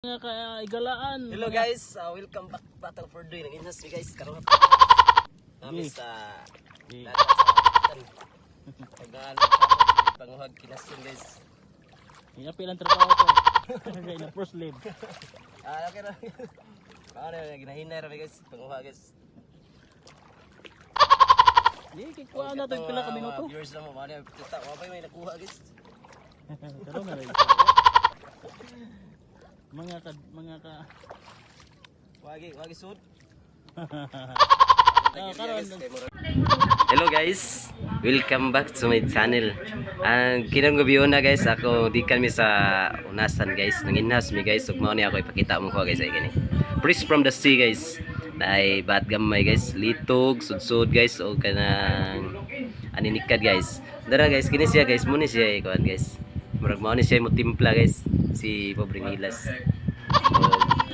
Nga kaya igalaan. Hello guys, welcome back Battle for Doy. Nag-inhas mi guys karon kami sa dagat sa pag-aaral panguhag kinasun guys. Iya pilang trabaho ko. Kaya na first leave. Okay ra. Para ginahinay ra guys, panguhag guys. Di kikuha na to pila ka minuto. Viewers lang mo, ano kita, wa may nakuha guys. Karon na rin. Mga ka Wagi sud. Hello guys, welcome back to my channel. Ang kinang gabi na guys, ako di kami sa unasan guys, nanginhas mi guys, ug mao ni ako ipakita mo ko guys ay gani. Breeze from the sea guys. Naay bat gamay guys, litog, sudsud guys o kanang aninikad guys. Dara guys, kini siya guys, mo ni siya ikuan guys. Murag mao ni siya mo timpla guys, si Pobreng Hilas.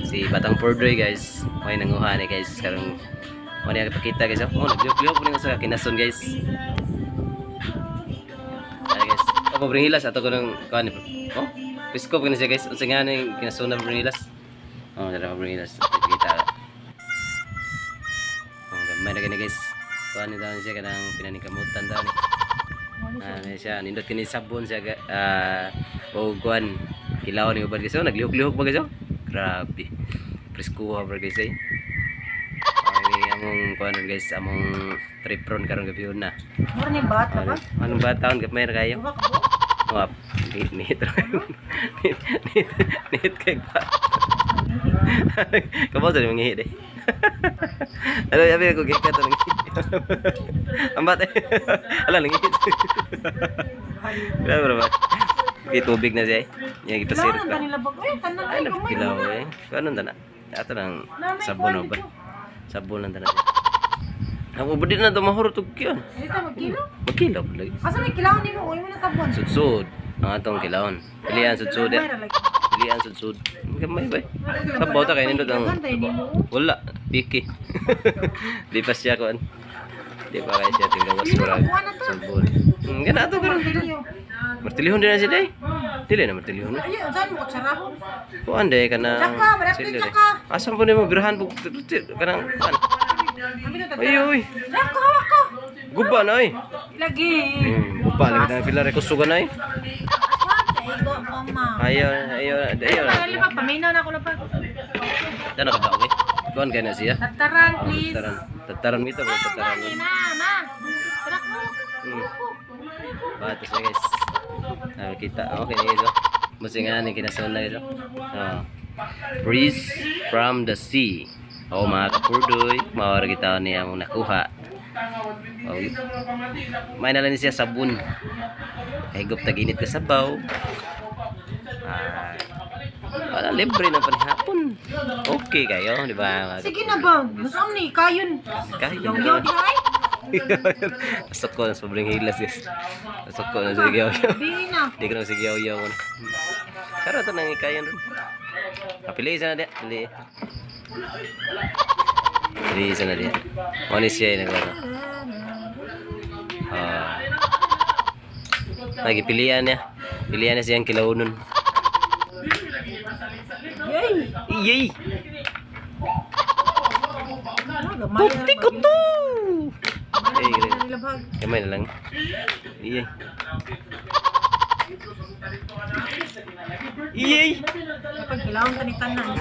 Si Batang Pordoy guys, may nanguha ni guys karong mo niya ipakita guys. Oh, nagliok-liok po sa kinason guys. Ay guys, Pobreng Hilas ato ko nang kuan. Oh, pisko pa siya guys. Unsa nga ni kinason na Pobreng Hilas? Oh, dara Pobreng Hilas. Kita. Oh, gamay na gani guys. Kuan ni daw siya kanang pinanikamutan daw ni. Siya nindot kini sabon siya o kuan kilaw ni ubad guys. Oh, nagliok-liok pa guys. Grabe. Presko ha guys eh. Ay among kuan guys, among tripron karon gabi na. Mura ni bata ba? Anong bataon gamay ra kayo? Wap. Nit kay ba. Kamu sa mangihi deh. Ano yabi ko gikat ang ngihit. Ambat eh. Ala ngihit. Grabe ba? Di tubig na siya eh. Yang ipasir Kailangan ka. kanila ba? Ay, tanan Ay, nakikilaw eh. Kanon na na. Ato ng sabon ba? Sabon lang na. Ang ubod din na ito mahurutog yun. Dito magkilo? Magkilaw pa lagi. Asa may kilaw nimo? Uy mo na sabon. Sudsud. Ang atong kilawon. Pilihan sudsud eh. Pilihan sudsud. Gamay ba eh. Sabaw ta kayo nindot ang... Wala. Piki. Di pa siya kuan. Di pa kaya siya tinggawas murag. Sabon. Gana ato karon. Martilihon din na siya day. Dili na martilihon na. Ayun, saan mo kutsarahon? Kuan day kana. Tsaka, marapit tsaka. Asam po nimo birahan po kanang kuan. Ay uy. Ako, hawak ko. Guba na ay. Lagi. Guba lagi na pila rekusugan ay. Igo, mama. Ayaw. Para lipa, paminaw na ako na pa. Dano ka ba okay? Kuan kay na siya. Tataran, please. Tataran mito bro, tataran. Ma. Tarak mo. Bato siya guys. Kita. Okay guys. Musingan ni kinasun na guys. Breeze from the sea. Oh mga kapurdoy, mawara kita niya mong nakuha. Oh, may nalang siya sabon. Higop taginit ka sabaw. Wala libre na panihapon. Okay kayo, di ba? Sige na ba? Masam ni, kayon. Kayon. Yaw di ay. Pasok ko na sa Pobreng Hilas guys. Pasok ko na sa giyaw-yaw. Bili na. Di ko na sa giyaw-yaw. Karo ito nang ikayan rin. Pili isa na dia. Pili isa na dia. Manis siya yung naglaro. Lagi pilihan niya. Pilihan niya siyang kilaunon. Yay! Iyay! Bukti ko to! Kamay na lang. Iyay! Iyay! Kapag kilawang kanitan na.